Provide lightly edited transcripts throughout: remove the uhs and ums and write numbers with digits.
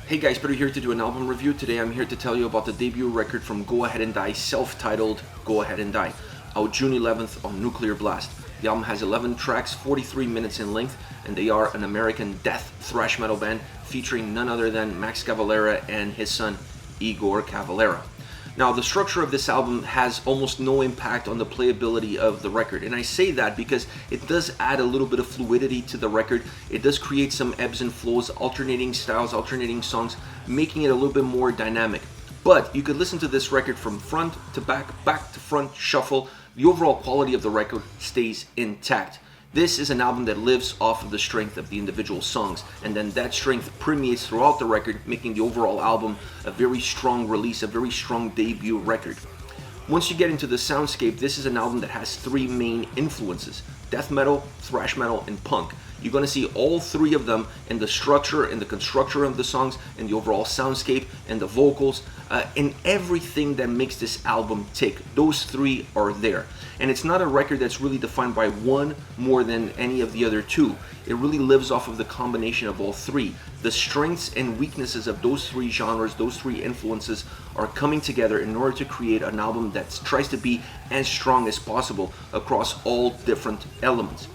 Hey guys, Peter here to do an album review. Today I'm here to tell you about the debut record from G.A.A.D, self-titled Go Ahead and Die, out June 11th on Nuclear Blast. The album has 11 tracks, 43 minutes in length, and they are an American death thrash metal band featuring none other than Max Cavalera and his son Igor Cavalera. Now, the structure of this album has almost no impact on the playability of the record, and I say that because it does add a little bit of fluidity to the record. It does create some ebbs and flows, alternating styles, alternating songs, making it a little bit more dynamic. But you could listen to this record from front to back, back to front, shuffle. The overall quality of the record stays intact. This is an album that lives off of the strength of the individual songs, and then that strength permeates throughout the record, making the overall album a very strong release, a very strong debut record. Once you get into the Soundscape, this is an album that has three main influences: death metal, thrash metal, and punk. You're going to see all three of them in the structure, in the construction of the songs, in the overall soundscape, and the vocals, in everything that makes this album tick. Those three are there. And it's not a record that's really defined by one more than any of the other two. It really lives off of the combination of all three. The strengths and weaknesses of those three genres, those three influences, are coming together in order to create an album that tries to be as strong as possible across all different elements.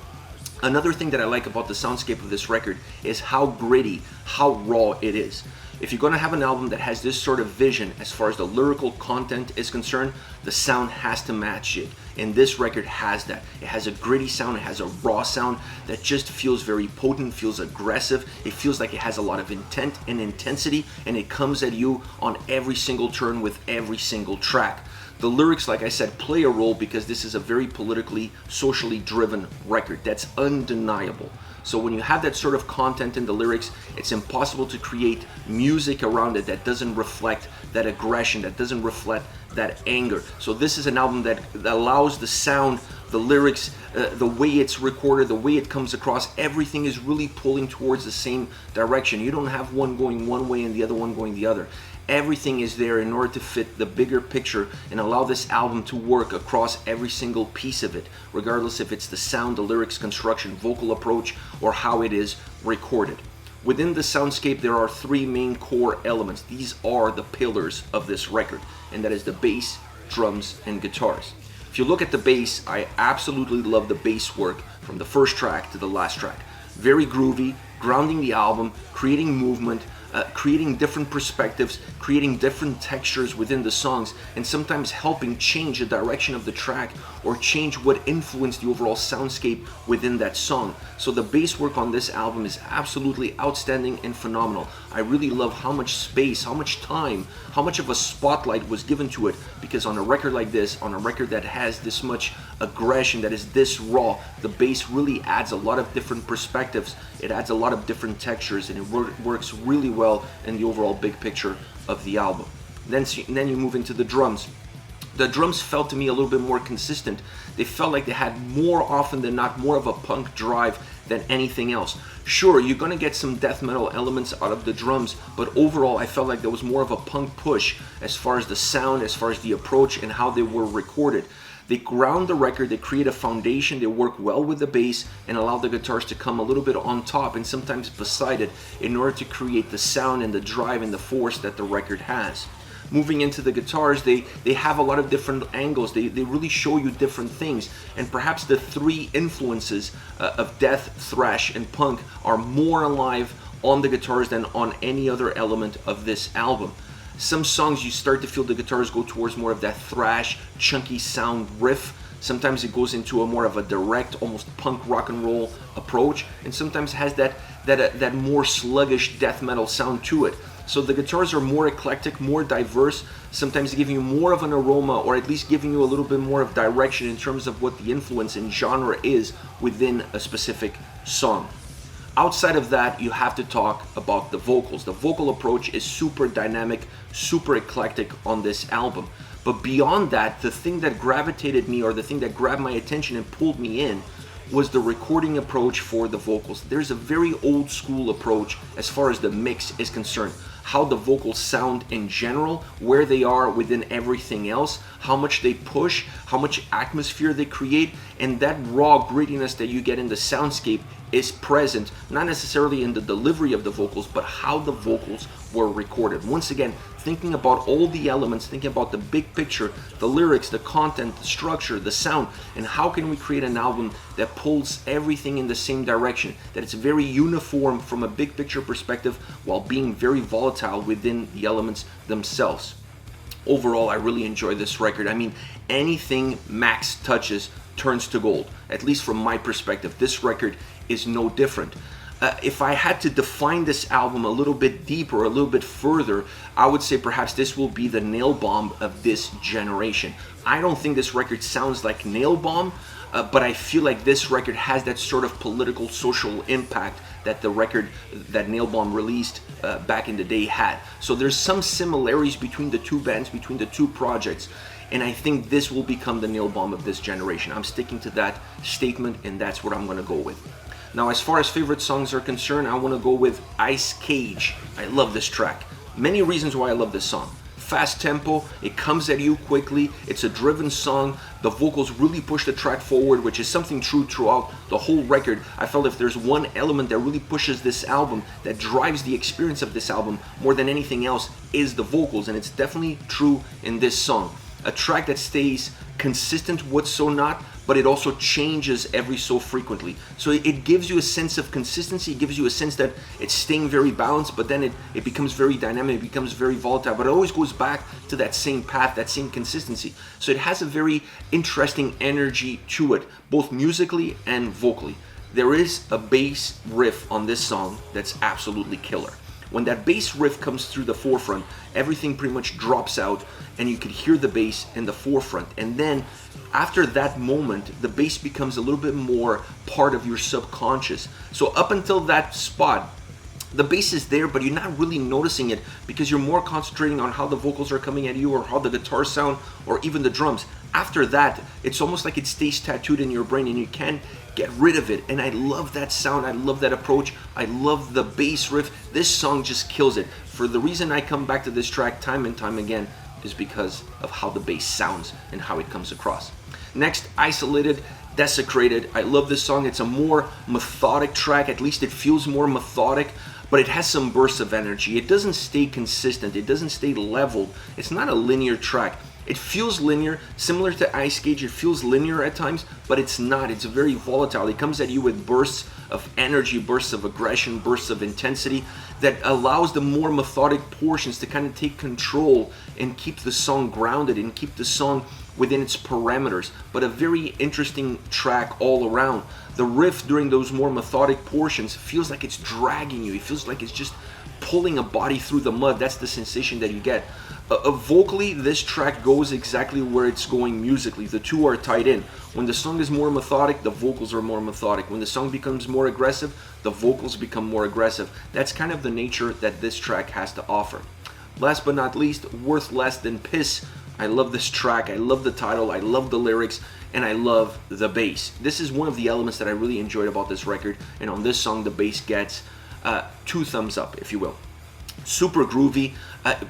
Another thing that I like about the soundscape of this record is how gritty, how raw it is. If you're going to have an album that has this sort of vision as far as the lyrical content is concerned, the sound has to match it. And this record has that. It has a gritty sound, it has a raw sound that just feels very potent, feels aggressive. It feels like it has a lot of intent and intensity, and it comes at you on every single turn with every single track. The lyrics, like I said, play a role because this is a very politically, socially driven record. That's undeniable. So when you have that sort of content in the lyrics, it's impossible to create music around it that doesn't reflect that aggression, that doesn't reflect that anger. So this is an album that allows the sound, the lyrics, the way it's recorded, the way it comes across, everything is really pulling towards the same direction. You don't have one going one way and the other one going the other. Everything is there in order to fit the bigger picture and allow this album to work across every single piece of it, regardless if it's the sound, the lyrics, construction, vocal approach, or how it is recorded. Within the soundscape, there are three main core elements. These are the pillars of this record, and that is the bass, drums, and guitars. If you look at the bass, I absolutely love the bass work from the first track to the last track. Very groovy, grounding the album, creating movement, creating different perspectives, creating different textures within the songs, and sometimes helping change the direction of the track or change what influenced the overall soundscape within that song. So the bass work on this album is absolutely outstanding and phenomenal. I really love how much space, how much time, how much of a spotlight was given to it, because on a record like this, on a record that has this much aggression, that is this raw, the bass really adds a lot of different perspectives. It adds a lot of different textures, and it works really well in the overall big picture of the album. Then you move into the drums. The drums felt to me a little bit more consistent. They felt like they had more often than not more of a punk drive than anything else. Sure, you're gonna get some death metal elements out of the drums, but overall I felt like there was more of a punk push as far as the sound, as far as the approach, and how they were recorded. They ground the record, they create a foundation, they work well with the bass and allow the guitars to come a little bit on top and sometimes beside it in order to create the sound and the drive and the force that the record has. Moving into the guitars, they have a lot of different angles. They really show you different things. And perhaps the three influences of death, thrash, and punk are more alive on the guitars than on any other element of this album. Some songs you start to feel the guitars go towards more of that thrash, chunky sound riff. Sometimes it goes into a more of a direct, almost punk rock and roll approach, and sometimes has that more sluggish death metal sound to it. So the guitars are more eclectic, more diverse, sometimes giving you more of an aroma, or at least giving you a little bit more of direction in terms of what the influence and genre is within a specific song. Outside of that, you have to talk about the vocals. The vocal approach is super dynamic, super eclectic on this album. But beyond that, the thing that gravitated me, or the thing that grabbed my attention and pulled me in, was the recording approach for the vocals. There's a very old school approach as far as the mix is concerned. how the vocals sound in general, where they are within everything else, how much they push, how much atmosphere they create, and that raw grittiness that you get in the Soundscape is present, not necessarily in the delivery of the vocals, but how the vocals were recorded. Once again, thinking about all the elements, thinking about the big picture, the lyrics, the content, the structure, the sound, and how can we create an album that pulls everything in the same direction, that it's very uniform from a big picture perspective while being very volatile within the elements themselves. Overall, I really enjoy this record. I mean, anything Max touches turns to gold, at least from my perspective. This record is no different. If I had to define this album a little bit deeper, a little bit further, I would say perhaps this will be the nail bomb of this generation. I don't think this record sounds like Nail Bomb, but I feel like this record has that sort of political, social impact that the record that Nail Bomb released back in the day had. So there's some similarities between the two bands, between the two projects, and I think this will become the Nail Bomb of this generation. I'm sticking to that statement, and that's what I'm gonna go with. Now, as far as favorite songs are concerned, I want to go with Ice Cage. I love this track. Many reasons why I love this song. Fast tempo, it comes at you quickly, it's a driven song, the vocals really push the track forward, which is something true throughout the whole record. I felt if there's one element that really pushes this album, that drives the experience of this album more than anything else, is the vocals, and it's definitely true in this song. A track that stays consistent, what's so not, but it also changes every so frequently. So it gives you a sense of consistency, it gives you a sense that it's staying very balanced, but then it becomes very dynamic, it becomes very volatile, but it always goes back to that same path, that same consistency. So it has a very interesting energy to it, both musically and vocally. There is a bass riff on this song that's absolutely killer. When that bass riff comes through the forefront, everything pretty much drops out and you can hear the bass in the forefront. And then after that moment, the bass becomes a little bit more part of your subconscious. So up until that spot, the bass is there, but you're not really noticing it because you're more concentrating on how the vocals are coming at you or how the guitars sound or even the drums. After that, it's almost like it stays tattooed in your brain and you can't get rid of it. And I love that sound, I love that approach, I love the bass riff. This song just kills it. For the reason I come back to this track time and time again is because of how the bass sounds and how it comes across. Next, Isolated, Desecrated. I love this song. It's a more methodic track, at least it feels more methodic, but it has some bursts of energy. It doesn't stay consistent, it doesn't stay leveled. It's not a linear track. It feels linear, similar to Ice Cage, it feels linear at times, but it's not. It's very volatile. It comes at you with bursts of energy, bursts of aggression, bursts of intensity that allows the more methodic portions to kind of take control and keep the song grounded and keep the song within its parameters. But a very interesting track all around. The riff during those more methodic portions feels like it's dragging you. It feels like it's just pulling a body through the mud. That's the sensation that you get. Vocally, this track goes exactly where it's going musically. The two are tied in. When the song is more methodic, the vocals are more methodic. When the song becomes more aggressive, the vocals become more aggressive. That's kind of the nature that this track has to offer. Last but not least, Worth Less Than Piss. I love this track, I love the title, I love the lyrics, and I love the bass. This is one of the elements that I really enjoyed about this record, and on this song the bass gets 2 thumbs up, if you will. Super groovy,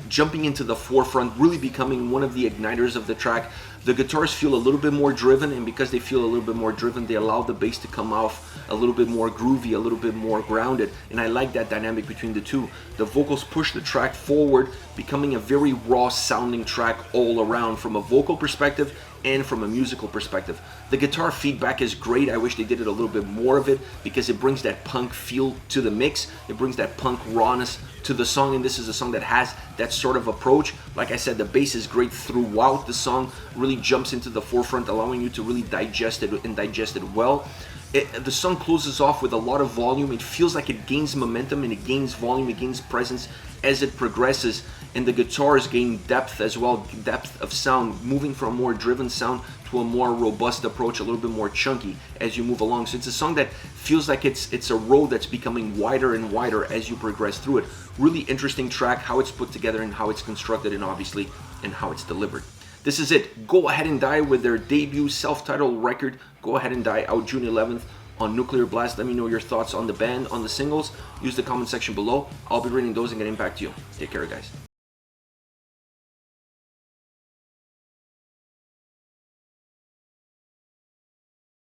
jumping into the forefront, really becoming one of the igniters of the track. The guitars feel a little bit more driven, and because they feel a little bit more driven, they allow the bass to come off a little bit more groovy, a little bit more grounded, and I like that dynamic between the two. The vocals push the track forward, becoming a very raw sounding track all around from a vocal perspective and from a musical perspective. The guitar feedback is great. I wish they did it a little bit more of it because it brings that punk feel to the mix. It brings that punk rawness to the song, and this is a song that has that sort of approach. Like I said, the bass is great throughout the song, really jumps into the forefront, allowing you to really digest it and digest it well. The song closes off with a lot of volume. It feels like it gains momentum and it gains volume, it gains presence as it progresses, and the guitars gain depth as well, depth of sound, moving from a more driven sound to a more robust approach, a little bit more chunky as you move along. So it's a song that feels like it's a road that's becoming wider and wider as you progress through it. Really interesting track, how it's put together and how it's constructed, and obviously and how it's delivered. This is it. Go Ahead and Die with their debut self-titled record, Go Ahead and Die, out June 11th on Nuclear Blast. Let me know your thoughts on the band, on the singles. Use the comment section below. I'll be reading those and getting back to you. Take care, guys.